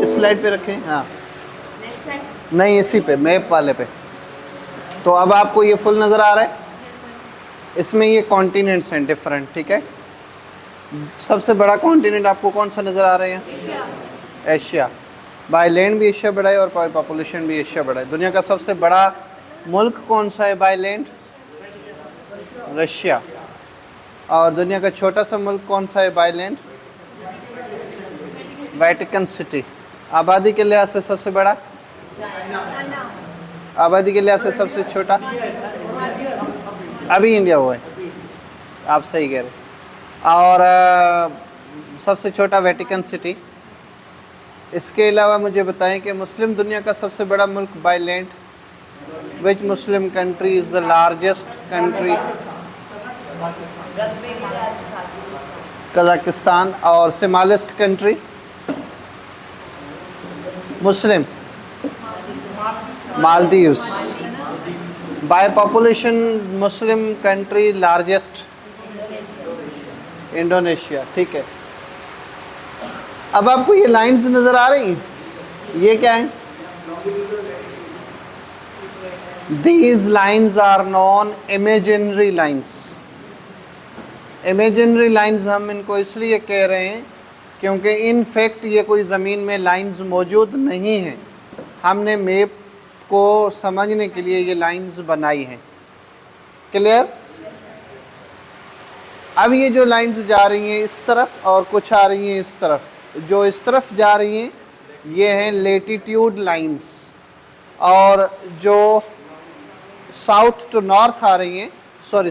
इस स्लाइड पे रखें, हाँ नहीं इसी पे मैप वाले पे। तो अब आपको ये फुल नज़र आ रहा है, इसमें ये कॉन्टिनेंट्स हैं डिफरेंट, ठीक है। सबसे बड़ा कॉन्टिनेंट आपको कौन सा नज़र आ रहा है? एशिया। बाय लैंड भी एशिया बड़ा है और बाय पॉपुलेशन भी एशिया बड़ा है। दुनिया का सबसे बड़ा मुल्क कौन सा है बाय लैंड? रशिया। और दुनिया का छोटा सा मुल्क कौन सा है बाय लैंड? Vatican city. आबादी के लिहाज से सबसे बड़ा? आबादी के लिहाज से सबसे छोटा? अभी इंडिया हुआ है, आप सही कह रहे। और सबसे छोटा वेटिकन सिटी। इसके अलावा मुझे बताएं कि मुस्लिम दुनिया का सबसे बड़ा मुल्क by land, which Muslim country is the largest country? Kazakhstan. और smallest country Muslim? Maldives. By population Muslim country largest? Indonesia, ठीक है। अब आपको ये लाइंस नज़र आ रही हैं, ये क्या है? These lines are known imaginary lines. Imaginary lines हम इनको इसलिए कह रहे हैं क्योंकि इन फैक्ट ये कोई ज़मीन में लाइंस मौजूद नहीं हैं। हमने मैप को समझने के लिए ये लाइंस बनाई हैं। क्लियर? अब ये जो लाइंस जा रही हैं इस तरफ और कुछ आ रही हैं इस तरफ, जो इस तरफ जा रही हैं ये हैं लेटीट्यूड लाइंस, और जो साउथ टू नॉर्थ आ रही हैं, सॉरी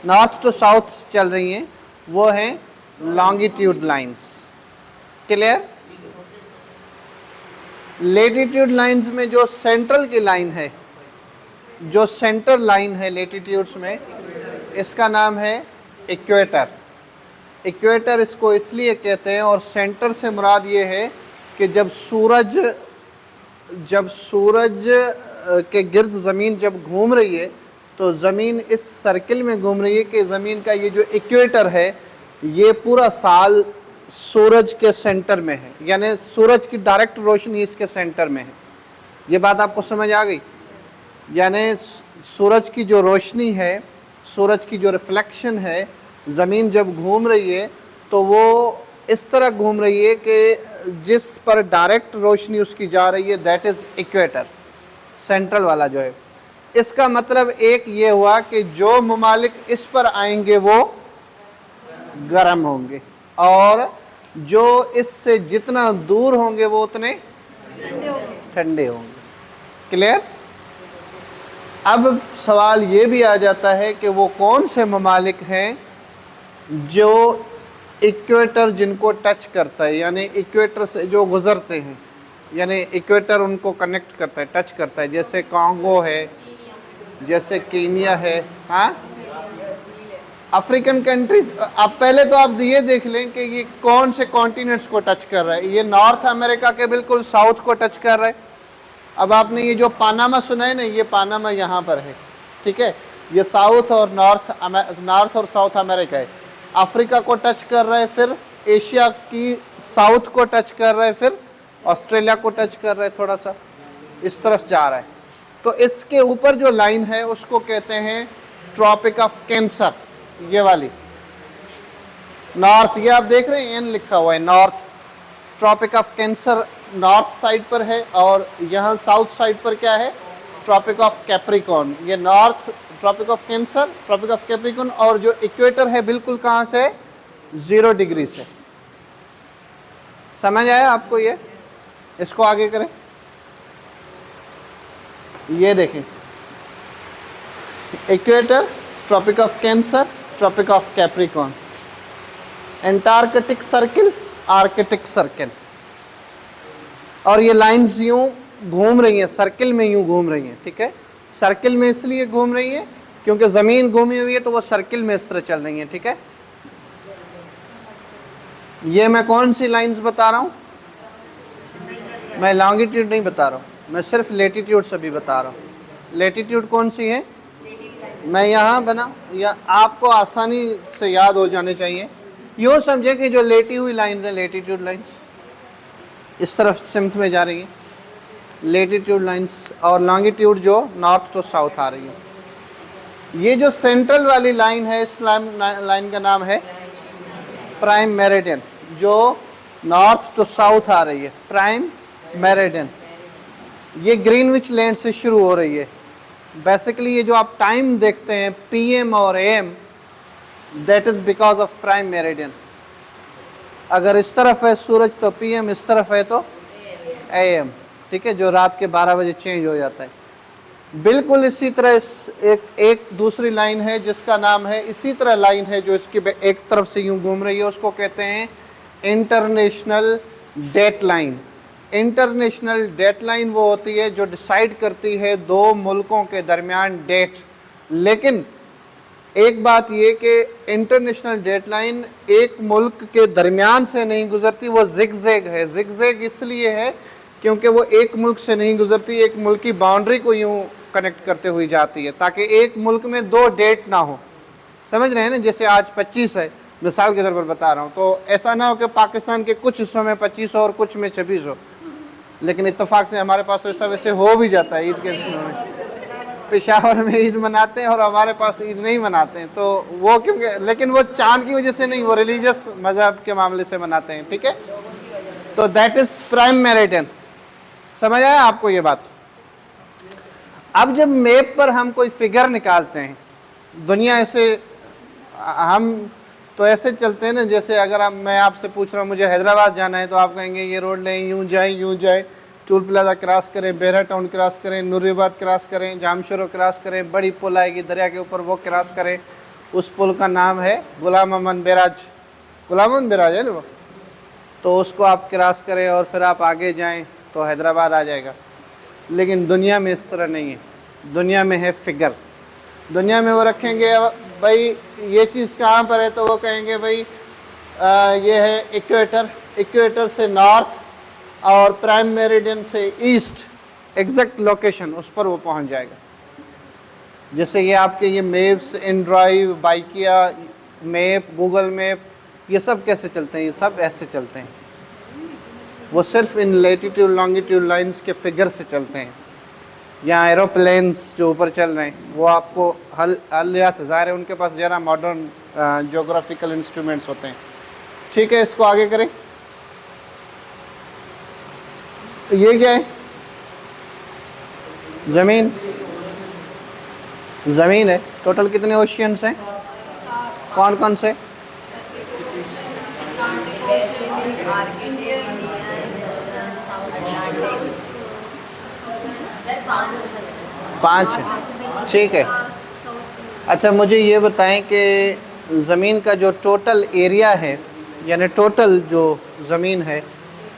नॉर्थ टू साउथ चल रही हैं, वो हैं longitude lines. Clear? Latitude lines में जो सेंट्रल की लाइन है, जो सेंटर लाइन है लेटीट्यूड्स में, इसका नाम है इक्वेटर। इक्वेटर इसको इसलिए कहते हैं, और सेंटर से मुराद ये है कि जब सूरज के गिर्द ज़मीन जब घूम रही है तो ज़मीन इस सर्किल में घूम रही है कि ज़मीन का ये जो इक्वेटर है ये पूरा साल सूरज के सेंटर में है, यानी सूरज की डायरेक्ट रोशनी इसके सेंटर में है। ये बात आपको समझ आ गई? यानी सूरज की जो रोशनी है, सूरज की जो रिफ्लेक्शन है, ज़मीन जब घूम रही है तो वो इस तरह घूम रही है कि जिस पर डायरेक्ट रोशनी उसकी जा रही है, दैट इज़ इक्वेटर, सेंट्रल वाला जो है। इसका मतलब एक ये हुआ कि जो ममालिक इस पर आएंगे वो गर्म होंगे, और जो इससे जितना दूर होंगे वो उतने ठंडे होंगे। क्लियर? अब सवाल ये भी आ जाता है कि वो कौन से ममालिक हैं जो इक्वेटर जिनको टच करता है, यानी इक्वेटर से जो गुज़रते हैं, यानी इक्वेटर उनको कनेक्ट करता है, टच करता है, जैसे कांगो है, जैसे कीनिया है, हाँ, अफ्रीकन कंट्रीज। अब पहले तो आप ये देख लें कि ये कौन से कॉन्टिनेंट्स को टच कर रहा है। ये नॉर्थ अमेरिका के बिल्कुल साउथ को टच कर रहा है। अब आपने ये जो पानामा सुना है ना, ये पानामा यहाँ पर है, ठीक है। ये साउथ और नॉर्थ और साउथ अमेरिका है। अफ्रीका को टच कर रहा है, फिर एशिया की साउथ को टच कर रहा है, फिर ऑस्ट्रेलिया को टच कर रहा है, थोड़ा सा इस तरफ जा रहा है। तो इसके ऊपर जो लाइन है उसको कहते हैं ट्रॉपिक ऑफ कैंसर, ये वाली नॉर्थ, ये आप देख रहे हैं एन लिखा हुआ है, north. Tropic of cancer north side पर है, और यहाँ साउथ साइड पर क्या है? Tropic of capricorn. ये north tropic of cancer, tropic of capricorn, और जो इक्वेटर है बिल्कुल कहाँ से? 0 डिग्री से। समझ आया आपको? ये इसको आगे करें, ये देखें, equator, Tropic of cancer, tropic of Capricorn, Antarctic Circle, Arctic Circle. और ये लाइंस यूं घूम रही हैं, सर्किल में यूं घूम रही हैं, ठीक है। सर्किल में इसलिए घूम रही है क्योंकि ज़मीन घूमी हुई है, तो वो सर्किल में इस तरह चल रही हैं, ठीक है। ये मैं कौन सी लाइंस बता रहा हूँ? मैं लॉन्गिट्यूड नहीं बता रहा हूँ, मैं सिर्फ लेटीट्यूड सभी बता रहा हूँ। लेटीट्यूड कौन सी है? मैं यहाँ बना, या आपको आसानी से याद हो जाने चाहिए। यूँ समझे कि जो लेटी हुई लाइंस हैं लेटीट्यूड लाइंस, इस तरफ सिमत में जा रही है लेटीट्यूड लाइंस, और लॉन्गिट्यूड जो नॉर्थ टू साउथ आ रही है। ये जो सेंट्रल वाली लाइन है, इस लाइन का नाम है प्राइम मेरिडियन, जो नॉर्थ टू साउथ आ रही है, प्राइम मेरिडियन। ये ग्रीनविच लैंड से शुरू हो रही है। बेसिकली ये जो आप टाइम देखते हैं PM और AM, that is because of prime meridian. अगर इस तरफ है सूरज तो PM, इस तरफ है तो AM, ठीक है, जो रात के 12 बजे चेंज हो जाता है। बिल्कुल इसी तरह एक दूसरी लाइन है जिसका नाम है, इसी तरह लाइन है जो इसकी एक तरफ से यूं घूम रही है, उसको कहते हैं international date line. International date line वो होती है जो डिसाइड करती है दो मुल्कों के दरमियान डेट। लेकिन एक बात ये कि इंटरनेशनल डेट लाइन एक मुल्क के दरमियान से नहीं गुजरती, वो जिगजैग है। जिगजैग इसलिए है क्योंकि वो एक मुल्क से नहीं गुजरती, एक मुल्क की बाउंड्री को यूं कनेक्ट करते हुई जाती है, ताकि एक मुल्क में दो डेट ना हो। समझ रहे हैं ना, जैसे आज 25 है, मिसाल के तौर पर बता रहा हूँ, तो ऐसा ना हो कि पाकिस्तान के कुछ हिस्सों में 25 हो और कुछ में 26 हो। लेकिन इत्तेफाक से हमारे पास ऐसा वैसे हो भी जाता है। ईद के दिनों में पेशावर में ईद मनाते हैं और हमारे पास ईद नहीं मनाते हैं, तो वो क्योंकि, लेकिन वो चांद की वजह से नहीं, वो रिलीजियस मजहब के मामले से मनाते हैं, ठीक है। तो दैट इज प्राइम मेरिडियन। समझ आया आपको ये बात। अब जब मैप पर हम कोई फिगर निकालते हैं, दुनिया ऐसे, हम तो ऐसे चलते हैं ना, जैसे अगर मैं आपसे पूछ रहा हूँ मुझे हैदराबाद जाना है, तो आप कहेंगे ये रोड लें, यूँ जाए, टूल प्लाजा क्रॉस करें, बेहरा टाउन क्रॉस करें, नूरियाबाद क्रॉस करें, जामशोरो क्रॉस करें, बड़ी पुल आएगी दरिया के ऊपर, वो क्रॉस करें। उस पुल का नाम है गुलाम अमन बैराज, गुलाम अमन बैराज है ना वो। तो उसको आप क्रॉस करें और फिर आप आगे जाएं तो हैदराबाद आ जाएगा। लेकिन दुनिया में इस तरह नहीं है। दुनिया में है फिगर। दुनिया में वो रखेंगे भाई ये चीज़ कहाँ पर है, तो वो कहेंगे भाई ये है इक्वेटर, इक्वेटर से नॉर्थ और प्राइम मेरिडियन से ईस्ट, एग्जैक्ट लोकेशन उस पर वो पहुंच जाएगा। जैसे ये आपके ये maps, Android, Bykea map, Google map, ये सब कैसे चलते हैं, ये सब ऐसे चलते हैं। वो सिर्फ इन लेटीट्यूड लॉन्गिट्यूड लाइंस के फिगर से चलते हैं। यहाँ एरोप्लेन्स जो ऊपर चल रहे हैं वो आपको हल लिहाज से ज़ाहिर है उनके पास ज़रा मॉडर्न जोग्राफिकल इंस्ट्रूमेंट्स होते हैं, ठीक है। इसको आगे करें। ये क्या है, ज़मीन, ज़मीन है। टोटल कितने ओशियंस हैं, कौन कौन से? पाँच है, ठीक है। अच्छा मुझे ये बताएं कि ज़मीन का जो टोटल एरिया है, यानी टोटल जो ज़मीन है,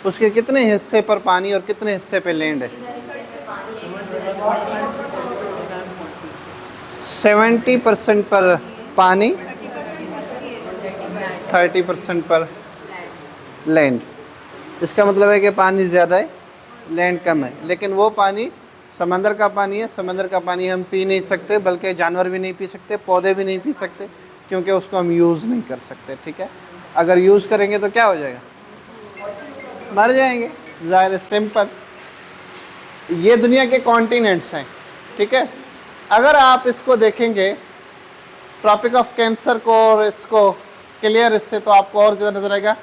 उसके कितने हिस्से पर पानी और कितने हिस्से पे लैंड है? 70% पर पानी, 30% पर लैंड। इसका मतलब है कि पानी ज़्यादा है, लैंड कम है। लेकिन वो पानी समंदर का पानी है। समंदर का पानी हम पी नहीं सकते, बल्कि जानवर भी नहीं पी सकते, पौधे भी नहीं पी सकते, क्योंकि उसको हम यूज़ नहीं कर सकते, ठीक है। अगर यूज़ करेंगे तो क्या हो जाएगा, मर जाएंगे, ज़ाहिर है, सिंपल। ये दुनिया के कॉन्टिनेंट्स हैं, ठीक है। अगर आप इसको देखेंगे ट्रॉपिक ऑफ कैंसर को और इसको क्लियर इससे, तो आपको और ज़्यादा नजर आएगा।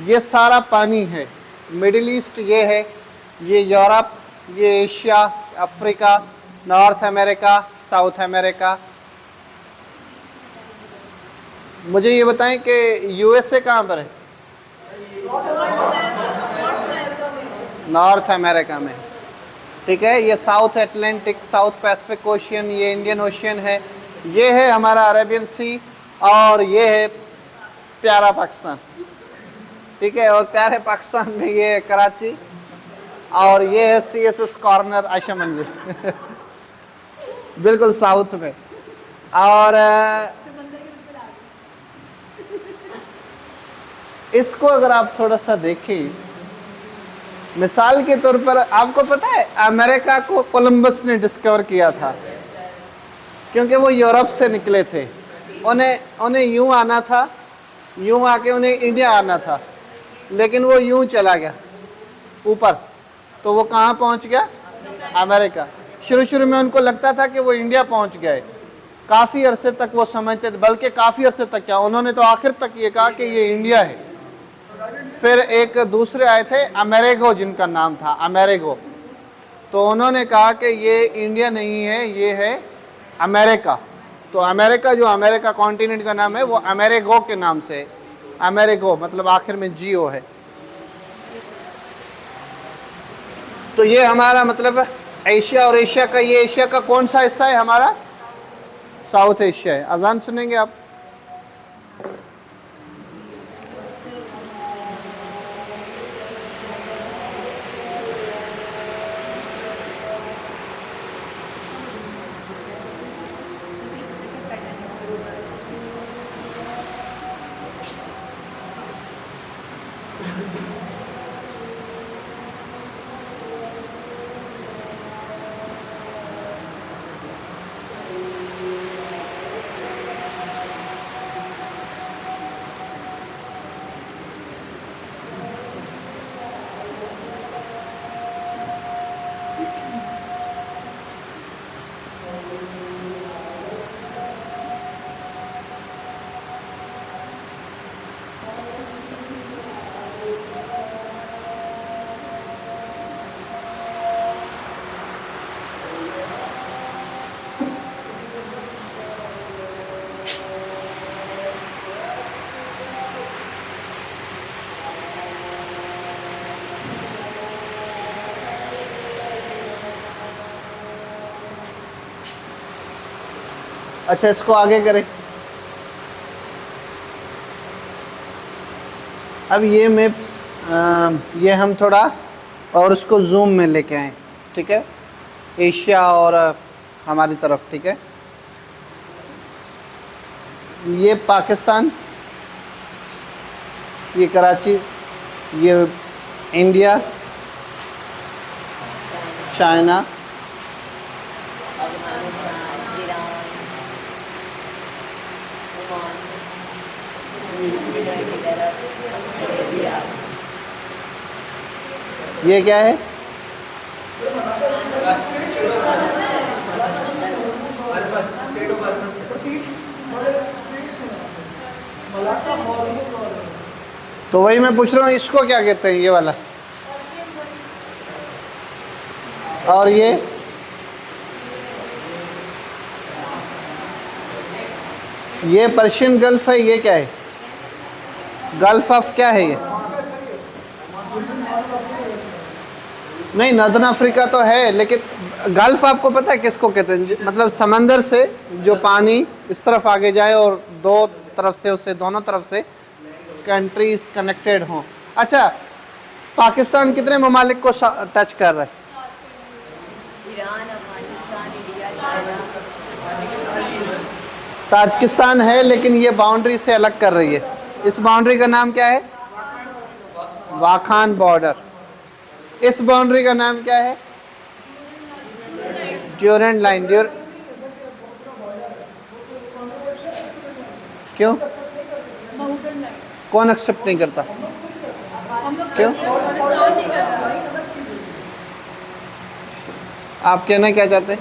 ये सारा पानी है। मिडिल ईस्ट ये है, ये यूरोप, ये Asia, Africa, north America, south America. मुझे ये बताएं कि यूएसए कहाँ पर है? नॉर्थ अमेरिका में, ठीक है। ये south Atlantic, south Pacific ocean, ये इंडियन ओशियन है, ये है हमारा अरेबियन सी, और ये है प्यारा पाकिस्तान, ठीक है। और प्यारे पाकिस्तान में ये है कराची, और ये है CSS कॉर्नर आयशा मंजिल बिल्कुल साउथ में। और इसको अगर आप थोड़ा सा देखें, मिसाल के तौर पर, आपको पता है अमेरिका को कोलंबस ने डिस्कवर किया था, क्योंकि वो यूरोप से निकले थे। उन्हें यूं आना था, यूं आके उन्हें इंडिया आना था, लेकिन वो यूं चला गया, ऊपर, तो वो कहाँ पहुँच गया? अमेरिका। शुरू शुरू में उनको लगता था कि वो इंडिया पहुँच गए, काफ़ी अरसे तक वो समझते थे, बल्कि काफ़ी अरसे तक क्या, उन्होंने तो आखिर तक ये कहा कि ये इंडिया है। फिर एक दूसरे आए थे अमेरिगो, जिनका नाम था अमेरिगो, तो उन्होंने कहा कि ये इंडिया नहीं है, ये है अमेरिका। तो अमेरिका, जो अमेरिका कॉन्टिनेंट का नाम है, वो अमेरिगो के नाम से, अमेरिगो मतलब आखिर में जीओ है। तो ये हमारा मतलब एशिया, और एशिया का, ये एशिया का कौन सा हिस्सा है हमारा? साउथ एशिया है। अजान सुनेंगे आप? अच्छा, इसको आगे करें। अब ये मैप्स, ये हम थोड़ा और उसको जूम में लेके आए, ठीक है, एशिया और हमारी तरफ, ठीक है। ये पाकिस्तान, ये कराची, ये इंडिया, चाइना, ये क्या है? तो वही मैं पूछ रहा हूँ, इसको क्या कहते हैं ये वाला? और ये पर्शियन गल्फ है, ये क्या है? गल्फ ऑफ क्या है ये? नहीं, नॉर्दर्न अफ्रीका तो है, लेकिन गल्फ आपको पता है किसको कहते हैं? मतलब समंदर से जो पानी इस तरफ आगे जाए और दो तरफ से, उससे दोनों तरफ से कंट्रीज कनेक्टेड हों। अच्छा, पाकिस्तान कितने ममालिक को टच कर रहा है? Iran, Afghanistan, India, China, Tajikistan है, लेकिन ये बाउंड्री से अलग कर रही है। इस बाउंड्री का नाम क्या है? वाखान बॉर्डर। इस बाउंड्री का नाम क्या है? Durand line. क्यों? कौन एक्सेप्ट नहीं करता? क्यों? आप कहना क्या चाहते हैं?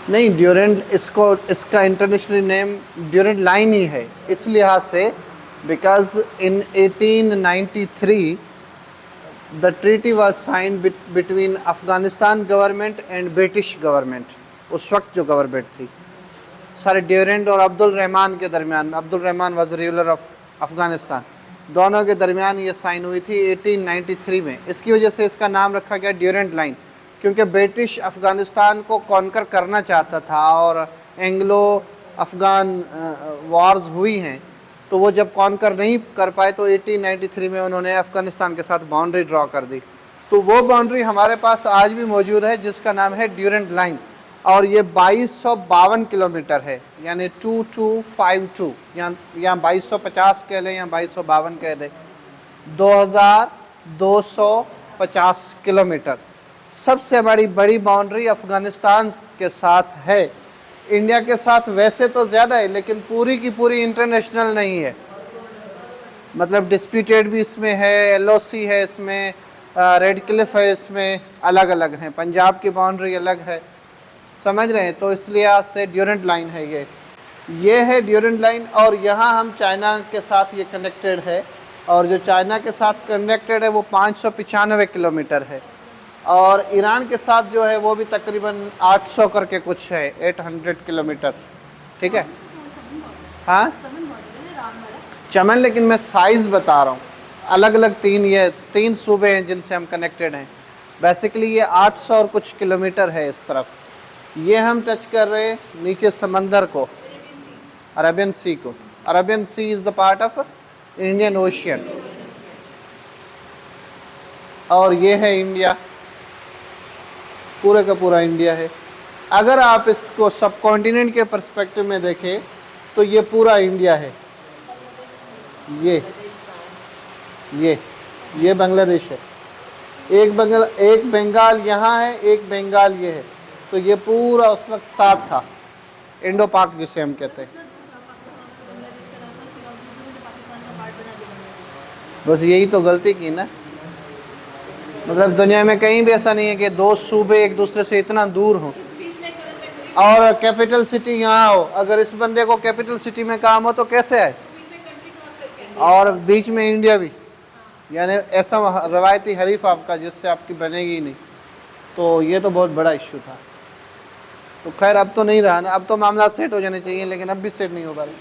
नहीं, ड्यूरेंट, इसका इंटरनेशनल नेम ड्यूरेंट लाइन ही है, इस लिहाज से because in 1893 the treaty was signed between Afghanistan government and British government. उस वक्त जो गवर्नमेंट थी, सारे ड्यूरेंट और अब्दुल रहमान के दरमियान, Abdul Rahman was ruler of Afghanistan, दोनों के दरमियान ये साइन हुई थी 1893 में। इसकी वजह से इसका नाम रखा गया ड्यूरेंट लाइन, क्योंकि ब्रिटिश अफ़गानिस्तान को कॉन्कर करना चाहता था और एंग्लो अफ़गान वार्स हुई हैं, तो वो जब कॉन्कर नहीं कर पाए तो 1893 में उन्होंने अफ़गानिस्तान के साथ बाउंड्री ड्रॉ कर दी। तो वो बाउंड्री हमारे पास आज भी मौजूद है, जिसका नाम है ड्यूरेंट लाइन, और ये 2252 किलोमीटर है, यानी 2252, या 2250 कह लें या 2252 कह दें, 2250 किलोमीटर। सबसे बड़ी बाउंड्री अफ़गानिस्तान के साथ है। इंडिया के साथ वैसे तो ज़्यादा है, लेकिन पूरी की पूरी इंटरनेशनल नहीं है। मतलब डिस्प्यूटेड भी इसमें है, एलओसी है इसमें, रेड क्लिफ है इसमें, अलग अलग हैं। पंजाब की बाउंड्री अलग है, समझ रहे हैं? तो इसलिए आज से ड्यूरेंट लाइन है ये है ड्यूरेंट लाइन। और यहाँ हम चाइना के साथ ये कनेक्टेड है, और जो चाइना के साथ कनेक्टेड है वो 595 किलोमीटर है, और ईरान के साथ जो है वो भी तकरीबन 800 करके कुछ है, 800 किलोमीटर। ठीक है, हाँ चमन, लेकिन मैं साइज़ बता रहा हूँ। अलग अलग ये तीन सूबे हैं जिनसे हम कनेक्टेड हैं। बेसिकली ये 800 और कुछ किलोमीटर है इस तरफ। ये हम टच कर रहे हैं नीचे समंदर को, अरेबियन सी को। Arabian Sea is the part of Indian Ocean. और ये है इंडिया, पूरे का पूरा इंडिया है। अगर आप इसको सब कॉन्टिनेंट के पर्सपेक्टिव में देखें तो ये पूरा इंडिया है। ये बांग्लादेश है। एक बंगाल यहाँ है, एक बंगाल ये है। तो ये पूरा उस वक्त साथ था, इंडो पाक जिसे हम कहते हैं। बस यही तो गलती की ना। मतलब दुनिया में कहीं भी ऐसा नहीं है कि दो सूबे एक दूसरे से इतना दूर हों और कैपिटल सिटी यहाँ हो। अगर इस बंदे को कैपिटल सिटी में काम हो तो कैसे आए? और बीच में इंडिया भी, यानी ऐसा रवायती हरीफ आपका जिससे आपकी बनेगी ही नहीं। तो ये तो बहुत बड़ा इश्यू था। तो खैर अब तो नहीं रहा ना, अब तो मामला सेट हो जाने चाहिए, लेकिन अब भी सेट नहीं हो पा रहे।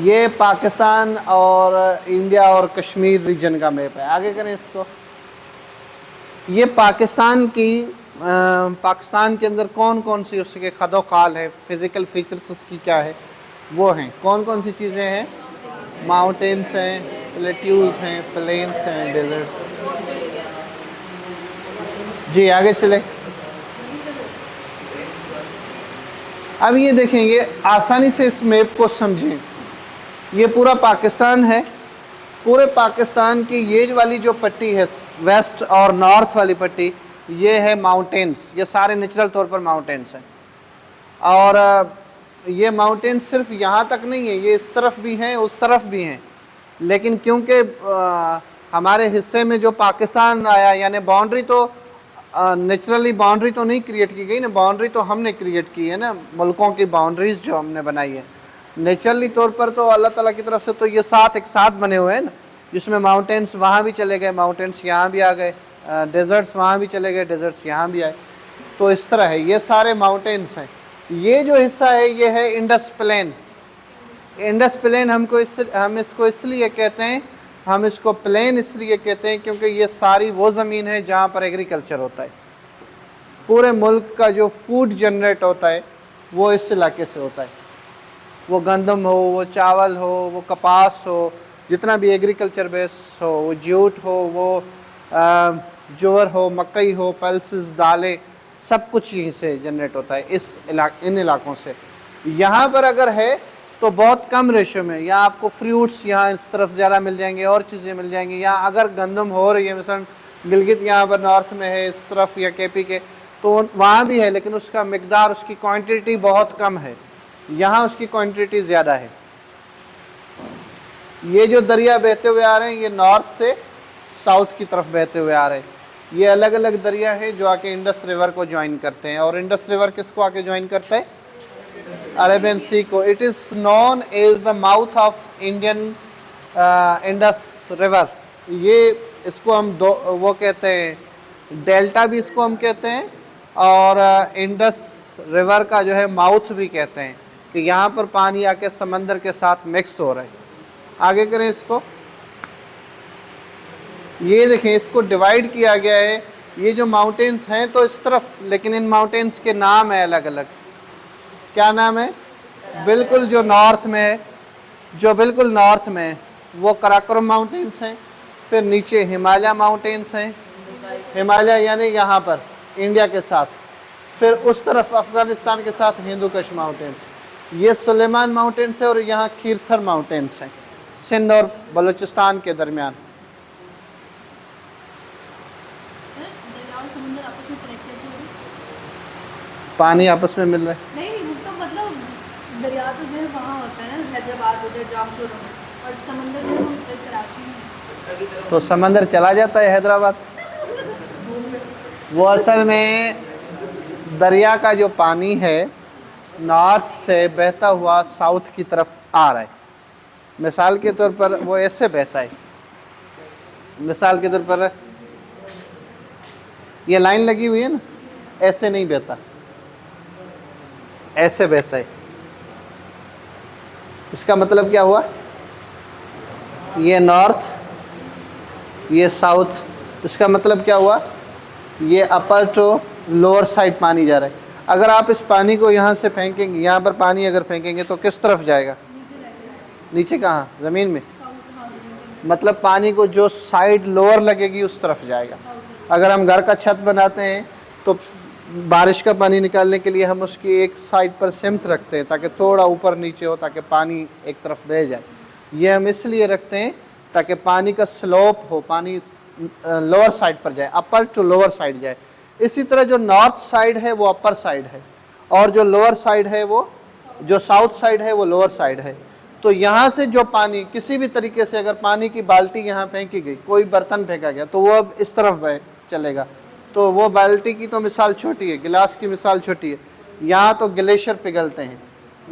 ये पाकिस्तान और इंडिया और कश्मीर रीजन का मैप है। आगे करें इसको। ये पाकिस्तान के अंदर कौन कौन सी उसके खदो खाल है, फिज़िकल फीचर्स उसकी क्या है, वो हैं। कौन कौन सी चीज़ें हैं? माउंटेन्स हैं, प्लेट्यूज हैं, प्लेन्स हैं, डेजर्ट्स। जी आगे चले। अब ये देखेंगे, आसानी से इस मैप को समझें। ये पूरा पाकिस्तान है। पूरे पाकिस्तान की ये वाली जो पट्टी है, वेस्ट और नॉर्थ वाली पट्टी, ये है माउंटेन्स। ये सारे नेचुरल तौर पर माउंटेन्स हैं। और ये माउंटेन्स सिर्फ यहाँ तक नहीं है, ये इस तरफ भी हैं, उस तरफ भी हैं। लेकिन क्योंकि हमारे हिस्से में जो पाकिस्तान आया, यानी बाउंड्री तो नेचुरली बाउंड्री तो नहीं क्रिएट की गई ना, बाउंड्री तो हमने क्रिएट की है ना, मुल्कों की बाउंड्रीज जो हमने बनाई है। नेचुरली तौर पर तो अल्लाह ताला की तरफ से तो ये साथ एक साथ बने हुए हैं ना, जिसमें माउंटेन्स वहाँ भी चले गए, माउंटेन्स यहाँ भी आ गए, डेजर्ट्स वहाँ भी चले गए, डेजर्ट्स यहाँ भी आए। तो इस तरह है, ये सारे माउंटेन्स हैं। ये जो हिस्सा है ये है इंडस प्लेन। इंडस प्लेन हम इसको इसलिए कहते हैं, हम इसको प्लेन इसलिए कहते हैं क्योंकि ये सारी वो ज़मीन है जहाँ पर एग्रीकल्चर होता है। पूरे मुल्क का जो फूड जनरेट होता है वो इस इलाके से होता है। वो गंदम हो, वो चावल हो, वो कपास हो, जितना भी एग्रीकल्चर बेस हो, वो जूट हो, वो ज्वार हो, मकई हो, पल्सेस, दालें, सब कुछ यहीं से जनरेट होता है, इन इलाकों से। यहाँ पर अगर है तो बहुत कम रेशो में। यहाँ आपको फ्रूट्स यहाँ इस तरफ ज़्यादा मिल जाएंगे, और चीज़ें मिल जाएंगी। यहाँ अगर गंदम हो रही है, मिसाल गिलगित यहाँ पर नॉर्थ में है इस तरफ, या केपी के, तो वहाँ भी है, लेकिन उसका मिकदार, उसकी क्वांटिटी बहुत कम है। यहाँ उसकी क्वांटिटी ज़्यादा है। ये जो दरिया बहते हुए आ रहे हैं, ये नॉर्थ से साउथ की तरफ बहते हुए आ रहे हैं। ये अलग अलग दरिया हैं जो आके इंडस रिवर को ज्वाइन करते हैं। और इंडस रिवर किसको आके ज्वाइन करता है? अरेबियन सी को। It is known as the mouth of Indian Indus river. ये इसको हम वो कहते हैं, डेल्टा भी इसको हम कहते हैं, और इंडस रिवर का जो है माउथ भी कहते हैं, कि यहाँ पर पानी आके समंदर के साथ मिक्स हो रहा है। आगे करें इसको। ये देखें, इसको डिवाइड किया गया है। ये जो माउंटेन्स हैं तो इस तरफ, लेकिन इन माउंटेन्स के नाम है अलग अलग। क्या नाम है? बिल्कुल जो नॉर्थ में है, जो बिल्कुल नॉर्थ में है वो कराकोरम माउंटेन्स हैं। फिर नीचे हिमालय माउंटेन्स हैं, हिमालय यानी यहाँ पर इंडिया के साथ। फिर उस तरफ अफ़गानिस्तान के साथ हिंदू कुश माउंटेन्स। ये सुलेमान माउंटेन्स है, और यहाँ खीरथर माउंटेन्स हैं, सिंध और बलूचिस्तान के दरमियान। पानी आपस में मिल रहा है। नहीं, तो मतलब दरिया तो जो है वहाँ होता है ना, हैदराबाद उधर जामशोर में, और समंदर जो है वो इधर कराची में। तो समंदर चला जाता है हैदराबाद। वो असल में दरिया का जो पानी है नॉर्थ से बहता हुआ साउथ की तरफ आ रहा है। मिसाल के तौर पर वो ऐसे बहता है, मिसाल के तौर पर ये लाइन लगी हुई है ना, ऐसे नहीं बहता, ऐसे बहता है। इसका मतलब क्या हुआ, ये नॉर्थ, ये साउथ। इसका मतलब क्या हुआ, ये अपर टू लोअर साइड पानी जा रहा है। अगर आप इस पानी को यहाँ से फेंकेंगे, यहाँ पर पानी अगर फेंकेंगे तो किस तरफ जाएगा, नीचे कहाँ, ज़मीन में। मतलब पानी को जो साइड लोअर लगेगी उस तरफ जाएगा। अगर हम घर का छत बनाते हैं तो बारिश का पानी निकालने के लिए हम उसकी एक साइड पर सिमत रखते हैं ताकि थोड़ा ऊपर नीचे हो, ताकि पानी एक तरफ बह जाए। ये हम इसलिए रखते हैं ताकि पानी का स्लोप हो, पानी लोअर साइड पर जाए, अपर टू लोअर साइड जाए। इसी तरह जो नॉर्थ साइड है वो अपर साइड है, और जो लोअर साइड है वो, जो साउथ साइड है वो लोअर साइड है। तो यहाँ से जो पानी किसी भी तरीके से, अगर पानी की बाल्टी यहाँ फेंकी गई, कोई बर्तन फेंका गया, तो वो अब इस तरफ बह चलेगा। तो वो बाल्टी की तो मिसाल छोटी है, गिलास की मिसाल छोटी है। यहाँ तो ग्लेशियर पिघलते हैं,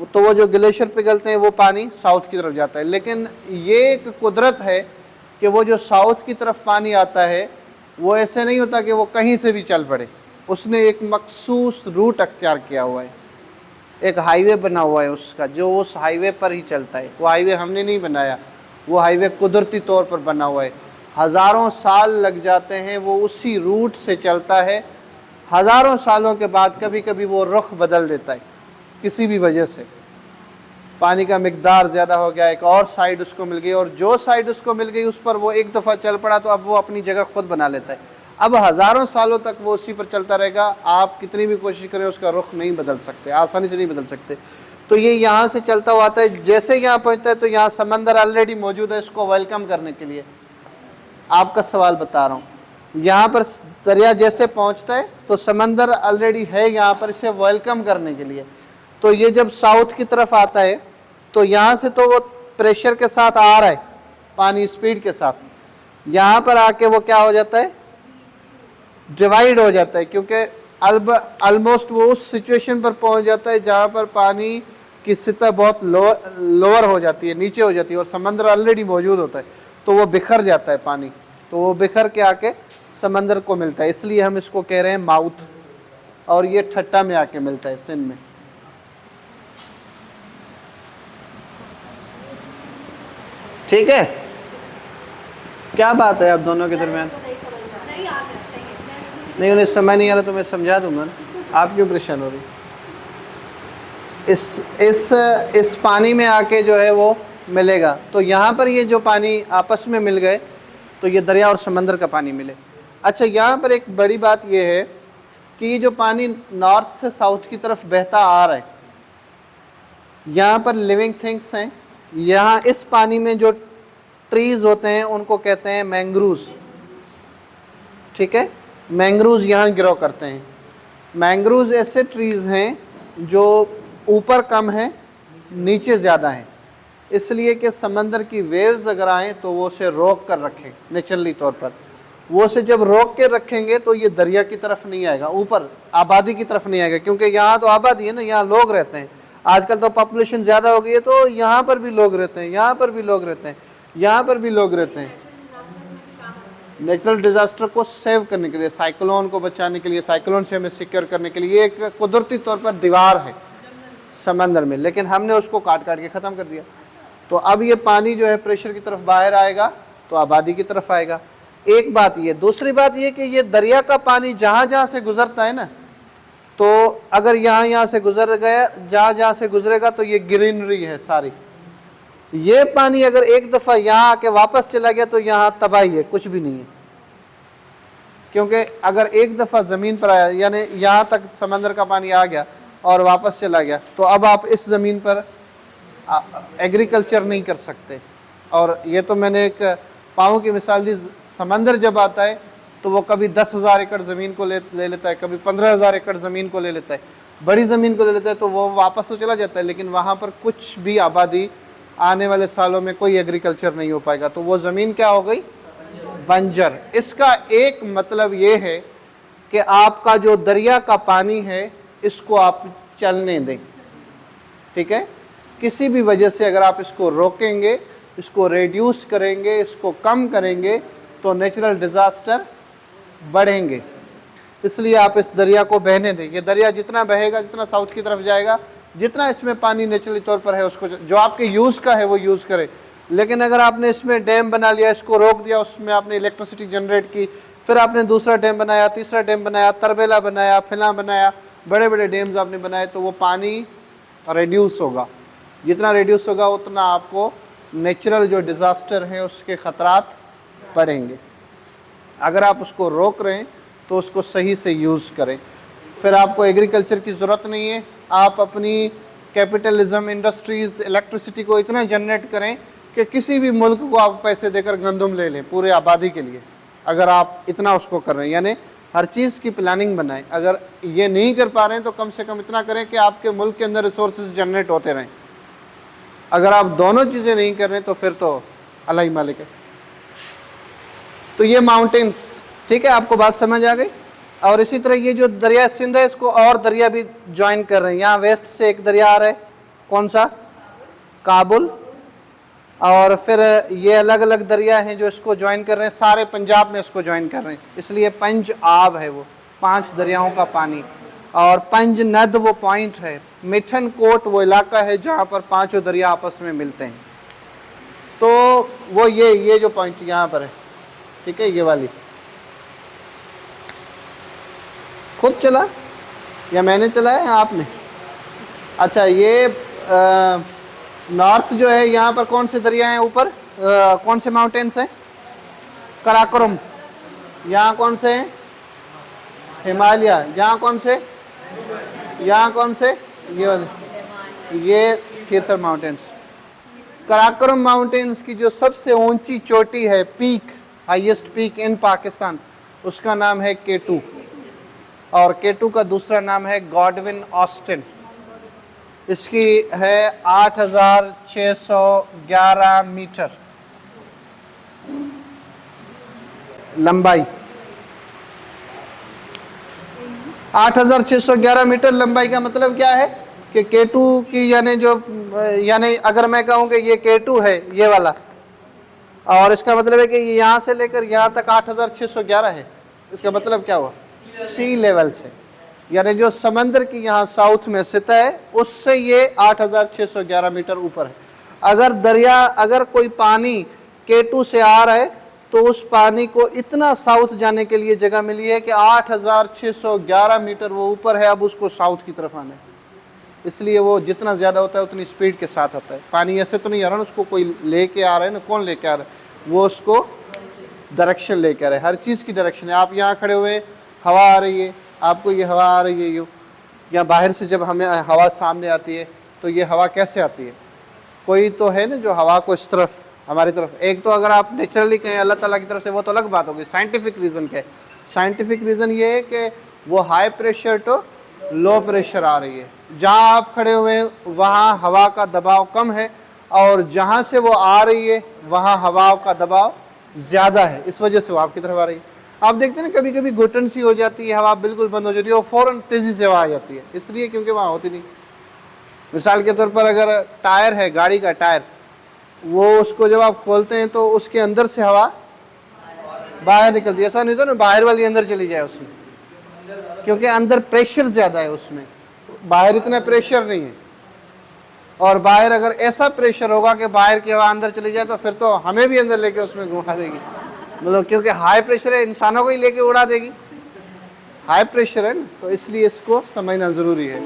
तो वो जो ग्लेशियर पिघलते हैं वो पानी साउथ की तरफ जाता है। लेकिन ये एक कुदरत है कि वो जो साउथ की तरफ पानी आता है वो ऐसे नहीं होता कि वो कहीं से भी चल पड़े। उसने एक मखसूस रूट अख्तियार किया हुआ है, एक हाईवे बना हुआ है उसका, जो उस हाईवे पर ही चलता है। वो हाईवे हमने नहीं बनाया, वो हाईवे कुदरती तौर पर बना हुआ है। हज़ारों साल लग जाते हैं, वो उसी रूट से चलता है। हज़ारों सालों के बाद कभी कभी वो रुख बदल देता है किसी भी वजह से, पानी का मिकदार ज़्यादा हो गया, एक और साइड उसको मिल गई, और जो साइड उसको मिल गई उस पर वो एक दफ़ा चल पड़ा तो अब वो अपनी जगह खुद बना लेता है। अब हज़ारों सालों तक वो उसी पर चलता रहेगा, आप कितनी भी कोशिश करें उसका रुख नहीं बदल सकते, आसानी से नहीं बदल सकते। तो ये यहाँ से चलता हुआ आता है, जैसे यहाँ पहुँचता है तो यहाँ समंदर ऑलरेडी मौजूद है इसको वेलकम करने के लिए। आपका सवाल बता रहा हूँ, यहाँ पर दरिया जैसे पहुँचता है तो समंदर ऑलरेडी है यहाँ पर इसे वेलकम करने के लिए। तो ये जब साउथ की तरफ आता है तो यहाँ से तो वो प्रेशर के साथ आ रहा है, पानी स्पीड के साथ, यहाँ पर आके वो क्या हो जाता है, डिवाइड हो जाता है, क्योंकि ऑलमोस्ट वो उस सिचुएशन पर पहुँच जाता है जहाँ पर पानी की सतह बहुत लोअर हो जाती है, नीचे हो जाती है, और समंदर ऑलरेडी मौजूद होता है। तो वो बिखर जाता है पानी, तो वो बिखर के आके समंदर को मिलता है। इसलिए हम इसको कह रहे हैं माउथ, और ये ठट्टा में आके मिलता है, सिंध में। ठीक है, क्या बात है आप दोनों के दरमियान? नहीं, उन्हें समझ नहीं आ रहा तो मैं समझा दूंगा ना, आप क्यों परेशान हो रही? इस पानी में आके जो है वो मिलेगा। तो यहाँ पर ये जो पानी आपस में मिल गए तो ये दरिया और समंदर का पानी मिले। अच्छा, यहाँ पर एक बड़ी बात ये है कि ये जो पानी नॉर्थ से साउथ की तरफ बहता आ रहा है, यहाँ पर लिविंग थिंग्स हैं। यहाँ इस पानी में जो ट्रीज़ होते हैं उनको कहते हैं मैंग्रूव्स। ठीक है, मैंग्रूव्स यहाँ ग्रो करते हैं। मैंग्रूव्स ऐसे ट्रीज़ हैं जो ऊपर कम हैं, नीचे ज़्यादा हैं, इसलिए कि समंदर की वेव्स अगर आएँ तो वो उसे रोक कर रखें। नेचुरली तौर पर वो उसे जब रोक के रखेंगे तो ये दरिया की तरफ नहीं आएगा, ऊपर आबादी की तरफ नहीं आएगा, क्योंकि यहाँ तो आबादी है ना, यहाँ लोग रहते हैं। आजकल तो पॉपुलेशन ज़्यादा हो गई है, तो यहाँ पर भी लोग रहते हैं, यहाँ पर भी लोग रहते हैं, यहाँ पर भी लोग रहते हैं। नेचुरल डिज़ास्टर को सेव करने के लिए, साइक्लोन को बचाने के लिए, साइक्लोन से हमें सिक्योर करने के लिए एक कुदरती तौर पर दीवार है समंदर में, लेकिन हमने उसको काट काट के ख़त्म कर दिया। तो अब ये पानी जो है प्रेशर की तरफ बाहर आएगा तो आबादी की तरफ आएगा। एक बात ये, दूसरी बात ये कि ये दरिया का पानी जहाँ जहाँ से गुजरता है ना, तो अगर यहाँ से गुजर गया, जहाँ जहाँ से गुजरेगा तो ये ग्रीनरी है सारी। ये पानी अगर एक दफ़ा यहाँ आके वापस चला गया तो यहाँ तबाही है, कुछ भी नहीं है। क्योंकि अगर एक दफ़ा ज़मीन पर आया, यानी यहाँ तक समंदर का पानी आ गया और वापस चला गया, तो अब आप इस ज़मीन पर एग्रीकल्चर नहीं कर सकते। और ये तो मैंने एक पाँव की मिसाल दी। समंदर जब आता है तो वो कभी 10,000 एकड़ ज़मीन को ले लेता है, कभी 15,000 एकड़ ज़मीन को ले लेता है। बड़ी ज़मीन को ले लेते हैं तो वो वापस तो चला जाता है, लेकिन वहाँ पर कुछ भी आबादी आने वाले सालों में कोई एग्रीकल्चर नहीं हो पाएगा, तो वो ज़मीन क्या हो गई, बंजर। इसका एक मतलब ये है कि आपका जो दरिया का पानी है इसको आप चलने दें, ठीक है। किसी भी वजह से अगर आप इसको रोकेंगे, इसको रेड्यूस करेंगे, इसको कम करेंगे, तो नेचुरल डिज़ास्टर बढ़ेंगे। इसलिए आप इस दरिया को बहने दें। ये दरिया जितना बहेगा, जितना साउथ की तरफ जाएगा, जितना इसमें पानी नेचुरली तौर पर है उसको जो आपके यूज़ का है वो यूज़ करें। लेकिन अगर आपने इसमें डैम बना लिया, इसको रोक दिया, उसमें आपने इलेक्ट्रिसिटी जनरेट की, फिर आपने दूसरा डैम बनाया, तीसरा डैम बनाया, तरबेला बनाया, फिला बनाया, बड़े बड़े डैम्स आपने बनाए, तो वो पानी रिड्यूस होगा। जितना रिड्यूस होगा उतना आपको नेचुरल जो डिज़ास्टर है उसके ख़तरात बढ़ेंगे। अगर आप उसको रोक रहे हैं तो उसको सही से यूज़ करें। फिर आपको एग्रीकल्चर की ज़रूरत नहीं है, आप अपनी कैपिटलिज्म, इंडस्ट्रीज़, इलेक्ट्रिसिटी को इतना जनरेट करें कि किसी भी मुल्क को आप पैसे देकर गंदम ले लें पूरे आबादी के लिए। अगर आप इतना उसको कर रहे हैं, यानी हर चीज़ की प्लानिंग बनाएं। अगर ये नहीं कर पा रहे हैं तो कम से कम इतना करें कि आपके मुल्क के अंदर रिसोर्सेज जनरेट होते रहें। अगर आप दोनों चीज़ें नहीं कर रहे तो फिर तो अल्लाह ही मालिक है। तो ये माउंटेन्स, ठीक है, आपको बात समझ आ गई। और इसी तरह ये जो दरिया सिंध है इसको और दरिया भी ज्वाइन कर रहे हैं। यहाँ वेस्ट से एक दरिया आ रहा है, कौन सा, काबुल, और फिर ये अलग अलग दरिया हैं जो इसको ज्वाइन कर रहे हैं, सारे पंजाब में इसको ज्वाइन कर रहे हैं, इसलिए पंज आब है वो, 5 दरियाओं का पानी। और पंज नद वो पॉइंट है, मिठन कोट वो इलाका है जहाँ पर 5 दरिया आपस में मिलते हैं। तो वो ये जो पॉइंट यहाँ पर है, ठीक है, ये वाली खुद चला या मैंने चलाया या आपने? अच्छा, ये नॉर्थ जो है यहाँ पर कौन से दरिया हैं ऊपर, कौन से माउंटेन्स हैं? कराकोरम, यहाँ कौन से हैं? हिमालय, यहाँ कौन से, यहाँ कौन से, ये वाले, ये केथर माउंटेन्स। कराकोरम माउंटेन्स की जो सबसे ऊंची चोटी है, peak, highest peak in Pakistan, उसका नाम है K2, और K2 का दूसरा नाम है गॉडविन ऑस्टिन। इसकी है 8611 मीटर लंबाई, 8611 मीटर लंबाई का मतलब क्या है कि K2 की यानी अगर मैं कहूँ कि ये K2 है ये वाला, और इसका मतलब है कि यहाँ से लेकर यहाँ तक 8611 है, इसका मतलब क्या हुआ, सी लेवल से, यानी जो समंदर की यहाँ साउथ में सतह है उससे ये 8611 मीटर ऊपर है। अगर कोई पानी K2 से आ रहा है तो उस पानी को इतना साउथ जाने के लिए जगह मिली है कि 8611 मीटर वो ऊपर है, अब उसको साउथ की तरफ आना है। इसलिए वो जितना ज़्यादा होता है उतनी स्पीड के साथ आता है। पानी ऐसे तो नहीं आ रहा ना, उसको कोई लेके आ रहा है ना, कौन लेके आ रहा है, वो उसको डायरेक्शन लेके आ रहा है, हर चीज़ की डायरेक्शन है। आप यहाँ खड़े हुए, हवा आ रही है, आपको ये हवा आ रही है यूँ, या बाहर से जब हमें हवा सामने आती है तो ये हवा कैसे आती है, कोई तो है ना जो हवा को इस तरफ हमारी तरफ, एक तो अगर आप नेचुरली कहें अल्लाह ताला की तरफ से वो तो अलग बात होगी। साइंटिफिक रीज़न क्या है, साइंटिफिक रीज़न ये है कि वो high pressure to low pressure आ रही है। जहाँ आप खड़े हुए हैं वहाँ हवा का दबाव कम है, और जहाँ से वो आ रही है वहाँ हवा का दबाव ज़्यादा है, इस वजह से वो आपकी तरफ आ रही है। आप देखते हैं ना कभी कभी घुटन सी हो जाती है, हवा बिल्कुल बंद हो जाती है, वो फ़ौरन तेज़ी से हवा आ जाती है, इसलिए क्योंकि वहाँ होती नहीं। मिसाल के तौर पर अगर टायर है, गाड़ी का टायर, वो उसको जब आप खोलते हैं तो उसके अंदर से हवा बाहर निकलती है, ऐसा नहीं तो ना बाहर वाली अंदर चली जाए उसमें, क्योंकि अंदर प्रेशर ज़्यादा है उसमें, बाहर इतना प्रेशर नहीं है। और बाहर अगर ऐसा प्रेशर होगा कि बाहर की हवा अंदर चली जाए तो फिर तो हमें भी अंदर लेके उसमें घुमा देगी, मतलब क्योंकि हाई प्रेशर है, इंसानों को ही लेके उड़ा देगी, हाई प्रेशर है ना, तो इसलिए इसको समझना ज़रूरी है।